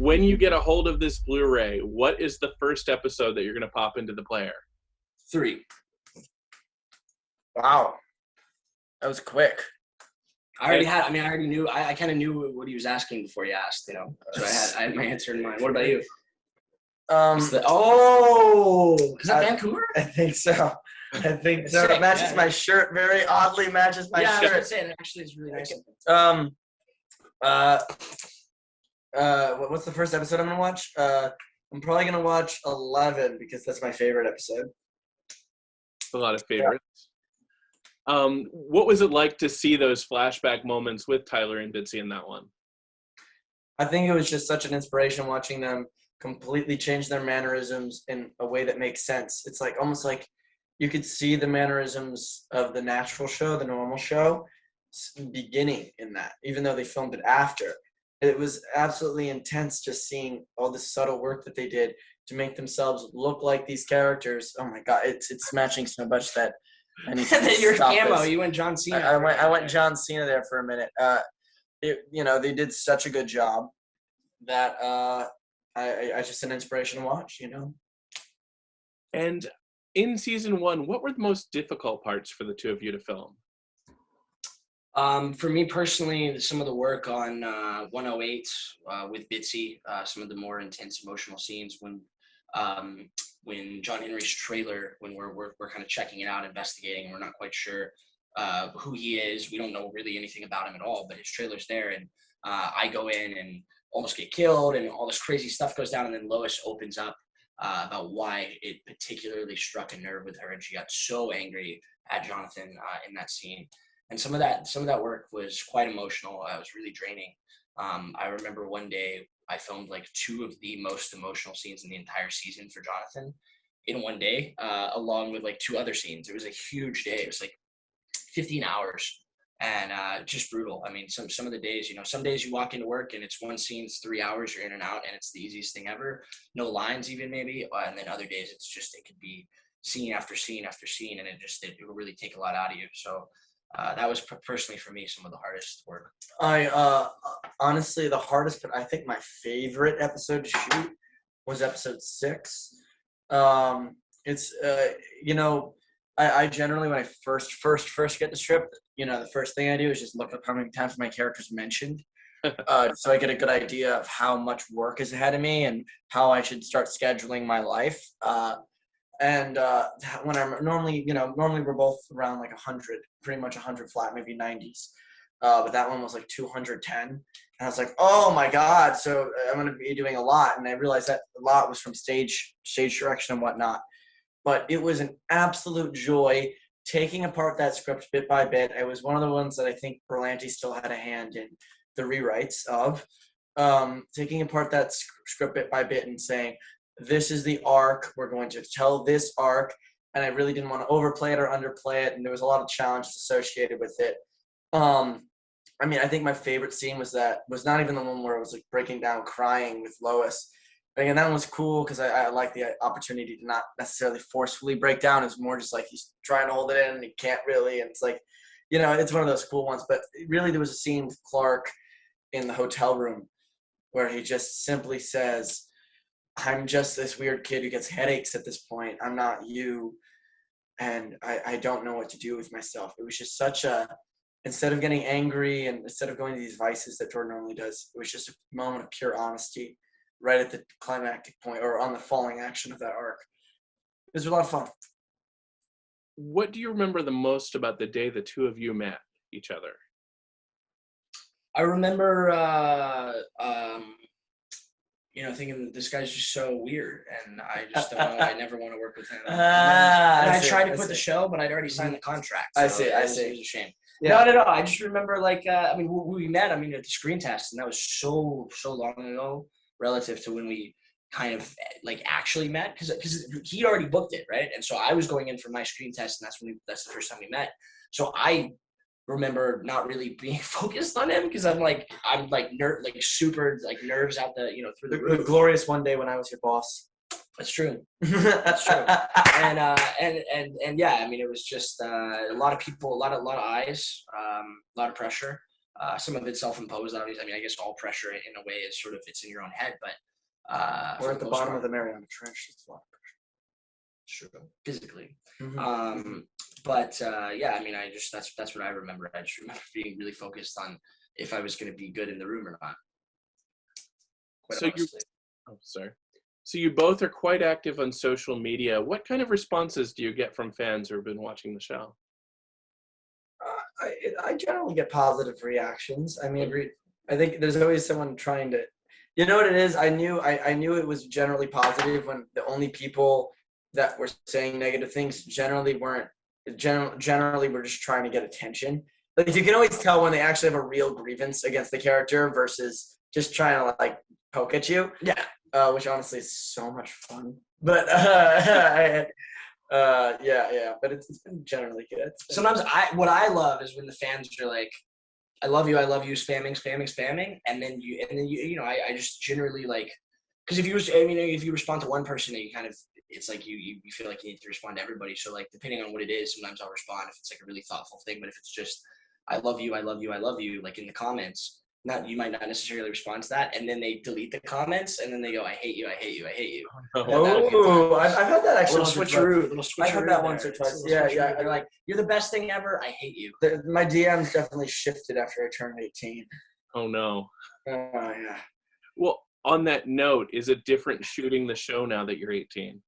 when you get a hold of this Blu-ray, what is the first episode that you're going to pop into the player? 3. Wow. That was quick. I already knew. I kind of knew what he was asking before he asked, So I had my answer in mind. What about you? Is that Vancouver? I think so. It matches my shirt. Very oddly matches my shirt. Yeah, I was gonna say, it actually is really nice. What's the first episode I'm gonna watch? I'm probably gonna watch 11 because that's my favorite episode. A lot of favorites. Yeah. What was it like to see those flashback moments with Tyler and Bitsy in that one? I think it was just such an inspiration watching them completely change their mannerisms in a way that makes sense. It's like almost like you could see the mannerisms of the natural show, the normal show, beginning in that, even though they filmed it after. It was absolutely intense just seeing all the subtle work that they did to make themselves look like these characters. Oh my God, it's matching so much that I need to your stop camo. this. You went John Cena. I went John Cena there for a minute. They did such a good job that I just an inspiration to watch. And in season 1, what were the most difficult parts for the two of you to film? For me personally, some of the work on 108 with Bitsy, some of the more intense emotional scenes when John Henry's trailer, when we're kind of checking it out, investigating, we're not quite sure who he is. We don't know really anything about him at all, but his trailer's there, and I go in and almost get killed, and all this crazy stuff goes down, and then Lois opens up about why it particularly struck a nerve with her, and she got so angry at Jonathan in that scene. And some of that work was quite emotional. It was really draining. I remember one day I filmed like 2 of the most emotional scenes in the entire season for Jonathan in one day, along with like 2 other scenes. It was a huge day. It was like 15 hours and just brutal. I mean, some of the days, some days you walk into work and it's one scene, it's 3 hours, you're in and out, and it's the easiest thing ever. No lines even maybe. And then other days it could be scene after scene after scene, and it will really take a lot out of you. So that was personally for me some of the hardest work. Honestly, the hardest, but I think my favorite episode to shoot was episode 6. It's I generally, when I first get the script, the first thing I do is just look up how many times my character's mentioned, so I get a good idea of how much work is ahead of me and how I should start scheduling my life. And when I'm normally we're both around like 100, pretty much 100 flat, maybe 90s. But that one was like 210. And I was like, oh my God. So I'm going to be doing a lot. And I realized that a lot was from stage direction and whatnot. But it was an absolute joy taking apart that script bit by bit. It was one of the ones that I think Berlanti still had a hand in the rewrites of, taking apart that script bit by bit and saying, this is the arc. We're going to tell this arc. And I really didn't want to overplay it or underplay it. And there was a lot of challenges associated with it. I think my favorite scene was not even the one where I was like breaking down crying with Lois. But again, that one was cool because I like the opportunity to not necessarily forcefully break down. It's more just like he's trying to hold it in and he can't really. And it's like, it's one of those cool ones. But really there was a scene with Clark in the hotel room where he just simply says, I'm just this weird kid who gets headaches at this point. I'm not you. And I don't know what to do with myself. It was just instead of getting angry and instead of going to these vices that Jordan normally does, it was just a moment of pure honesty right at the climactic point or on the falling action of that arc. It was a lot of fun. What do you remember the most about the day the two of you met each other? I remember, thinking this guy's just so weird, and I just don't know. I never want to work with him. And I tried to quit the show, but I'd already signed the contract. So I see. It was a shame. Yeah. No. I just remember, we met. At the screen test, and that was so long ago relative to when we kind of actually met, because he'd already booked it, right? And so I was going in for my screen test, and that's the first time we met. So I remember not really being focused on him because I'm super nerves out through the roof. The glorious one day when I was your boss. That's true. That's true. And yeah, it was just a lot of people, a lot of eyes, a lot of pressure. Some of it's self-imposed, obviously. I mean, I guess all pressure in a way is sort of it's in your own head, but We're at the bottom of the Mariana Trench. It's a lot of true physically. pressure. But yeah, I mean, that's what I remember. I just remember being really focused on if I was going to be good in the room or not. Quite So honestly. oh, sorry. So you both are quite active on social media. What kind of responses do you get from fans who have been watching the show? I generally get positive reactions. I mean, I think there's always someone trying to, you know what it is? I knew it was generally positive when the only people that were saying negative things generally were just trying to get attention. Like you can always tell when they actually have a real grievance against the character versus just trying to like poke at you. Yeah. Which honestly is so much fun. But yeah, but it's been generally good. Sometimes what I love is when the fans are like, I love you, spamming, and then you know, I just generally like, because if you respond to one person, you kind of, it's like you feel like you need to respond to everybody. So like depending on what it is, sometimes I'll respond if it's like a really thoughtful thing. But if it's just I love you, like in the comments, you might not necessarily respond to that, and then they delete the comments, and then they go, I hate you. Oh, I've had that actually. Little switcheroo. I've had that once or twice. Yeah. They're like, you're the best thing ever. I hate you. My DMs definitely shifted after I turned 18. Oh no. Yeah. Well, on that note, is it different shooting the show now that you're 18?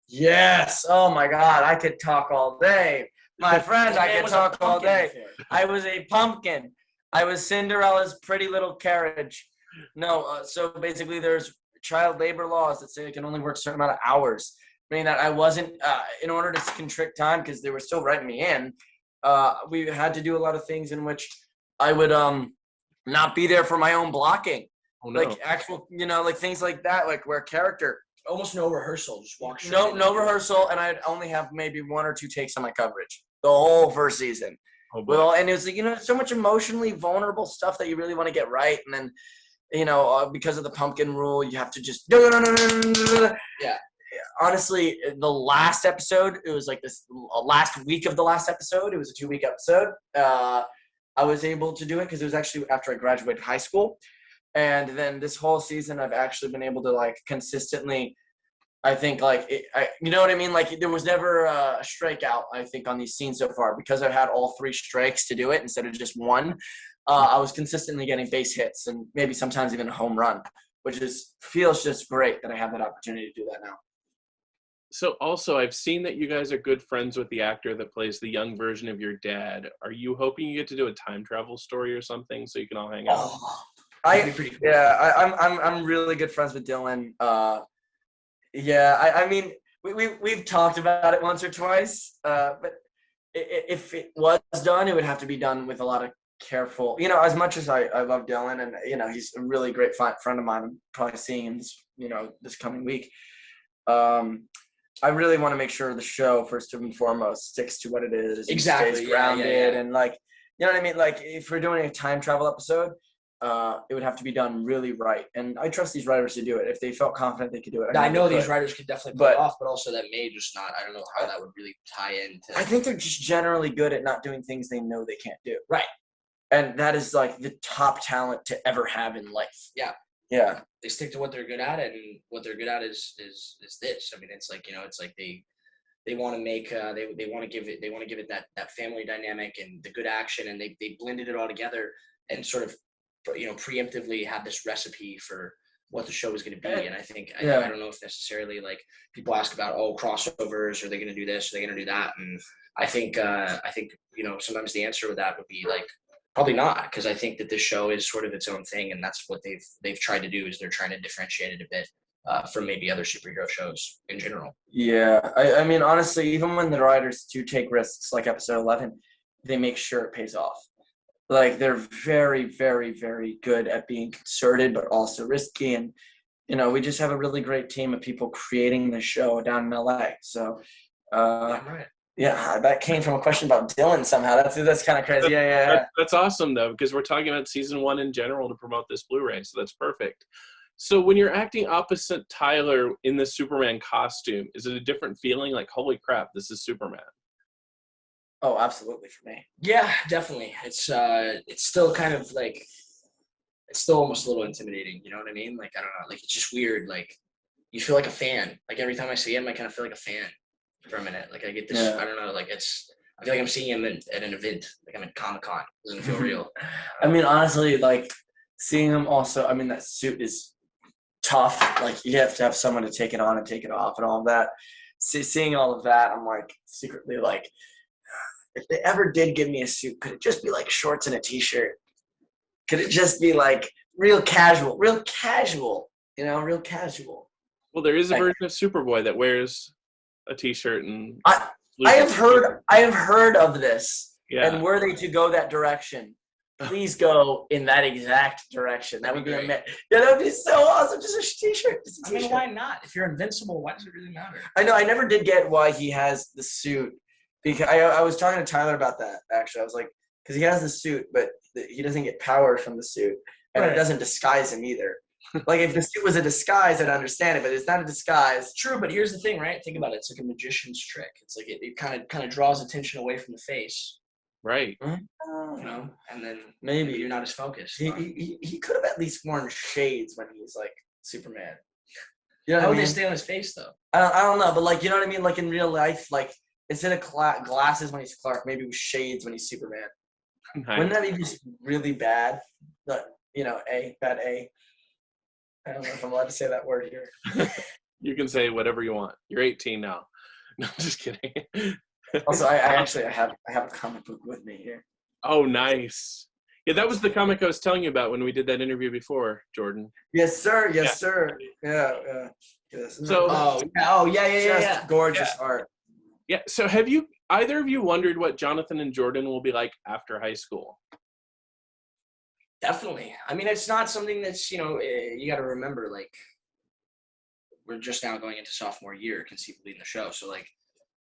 Yes. Oh my God, I could talk all day. My friend, I could talk all day. I was a pumpkin. I was Cinderella's pretty little carriage. No, so basically there's child labor laws that say I can only work a certain amount of hours. Meaning that I wasn't, in order to constrict time, because they were still writing me in, we had to do a lot of things in which I would not be there for my own blocking. Oh, no. Like actual, like things like that, like where character. Almost no rehearsal, just walk straight. No rehearsal, and I'd only have maybe 1 or 2 takes on my coverage the whole first season. Oh, well, and it was like, so much emotionally vulnerable stuff that you really want to get right, and then, because of the pumpkin rule, you have to just Yeah. Honestly, the last episode, it was like this last week of the last episode. It was a 2-week episode. I was able to do it because it was actually after I graduated high school. And then this whole season, I've actually been able to like consistently, I think you know what I mean? Like there was never a strikeout, I think, on these scenes so far because I've had all 3 strikes to do it instead of just 1. I was consistently getting base hits and maybe sometimes even a home run, which feels just great that I have that opportunity to do that now. So also, I've seen that you guys are good friends with the actor that plays the young version of your dad. Are you hoping you get to do a time travel story or something so you can all hang out? Oh. That'd be pretty cool. Yeah, I'm really good friends with Dylan. I mean, we've talked about it once or twice, but if it was done, it would have to be done with a lot of careful. As much as I love Dylan, and he's a really great friend of mine. I'm probably seeing him this coming week. I really want to make sure the show, first and foremost, sticks to what it is. Exactly. Stays grounded yeah. and like, you know what I mean? Like if we're doing a time travel episode, it would have to be done really right. And I trust these writers to do it. If they felt confident they could do it. I know these writers could definitely pull it off, but also that may just not, I don't know how that would really tie into. I think they're just generally good at not doing things they know they can't do. Right. And that is like the top talent to ever have in life. Yeah. Yeah. They stick to what they're good at, and what they're good at is this. I mean, it's like, it's like they want to make they want to give it that family dynamic and the good action, and they blended it all together and sort of preemptively have this recipe for what the show is going to be. And I think I don't know if necessarily like people ask about crossovers, are they going to do this, are they going to do that, and I think sometimes the answer with that would be like probably not, because I think that this show is sort of its own thing, and that's what they've tried to do, is they're trying to differentiate it a bit from maybe other superhero shows in general. Yeah, I mean, honestly, even when the writers do take risks, like episode 11, they make sure it pays off. Like they're very, very, very good at being concerted, but also risky. And, we just have a really great team of people creating the show down in LA. So, Right. Yeah, that came from a question about Dylan somehow. That's kind of crazy. Yeah. That's awesome, though, because we're talking about season 1 in general to promote this Blu-ray, so that's perfect. So when you're acting opposite Tyler in the Superman costume, is it a different feeling? Like, holy crap, this is Superman. Oh, absolutely for me. Yeah, definitely. It's still kind of like, it's still almost a little intimidating. You know what I mean? Like, I don't know. Like, it's just weird. Like, you feel like a fan. Like, every time I see him, I kind of feel like a fan for a minute. Like, I get this, Yeah. I don't know. Like, I feel like I'm seeing him at an event. Like, I'm at Comic-Con. It doesn't feel real. I mean, honestly, like seeing him also. I mean, that suit is tough. Like you have to have someone to take it on and take it off and all of that. Seeing all of that, I'm like secretly like, if they ever did give me a suit, could it just be like shorts and a t-shirt? Could it just be like real casual, real casual? You know, real casual. Well, there is a Like, version of Superboy that wears a t-shirt and I have heard of this. Yeah. And were they to go that direction, please go in that exact direction. That would be That'd be amazing. Yeah, that would be so awesome. Just a t-shirt. Just a I mean, t-shirt. why not? If you're invincible, why does it really matter? I know. I never did get why he has the suit. Because I was talking to Tyler about that, actually. I was like, because he has the suit, but he doesn't get power from the suit. And Right. it doesn't disguise him either. Like, if the suit was a disguise, I'd understand it, but it's not a disguise. True, but here's the thing, right? Think about it. It's like a magician's trick. It's like it kind of draws attention away from the face, Right. you know, and then Maybe. you're not as focused. He could have at least worn shades when he's, like, Superman. You know How what would I they mean? stay on his face, though? I don't know, but, like, you know what I mean? Like, in real life, like, instead of glasses when he's Clark, maybe with shades when he's Superman. Nice. Wouldn't that be just really bad? But, you know, bad A. I don't know if I'm allowed to say that word here. You can say whatever you want. You're 18 now. No, I'm just kidding. Also, I have a comic book with me here. Oh, nice. Yeah, that was the comic I was telling you about when we did that interview before, Jordan. Yes, sir. Yes, Yeah. sir. Yeah. Yes. So- Just gorgeous art. Yeah. So have you either of you wondered what Jonathan and Jordan will be like after high school? Definitely. I mean, it's not something that's, you know, you got to remember, like, we're just now going into sophomore year, conceivably, in the show. So, like,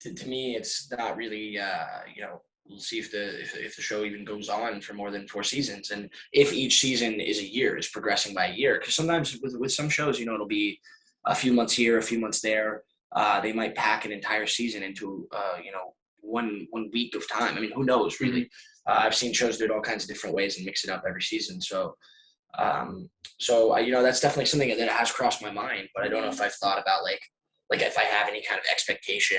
to me, it's not really, you know, we'll see if the show even goes on for more than 4 seasons. And if each season is a year, is progressing by a year. Because sometimes with some shows, you know, it'll be a few months here, a few months there. They might pack an entire season into, you know, one week of time. I mean, who knows, really? I've seen shows do it all kinds of different ways and mix it up every season. So, you know, that's definitely something that has crossed my mind. But I don't know if I've thought about like if I have any kind of expectation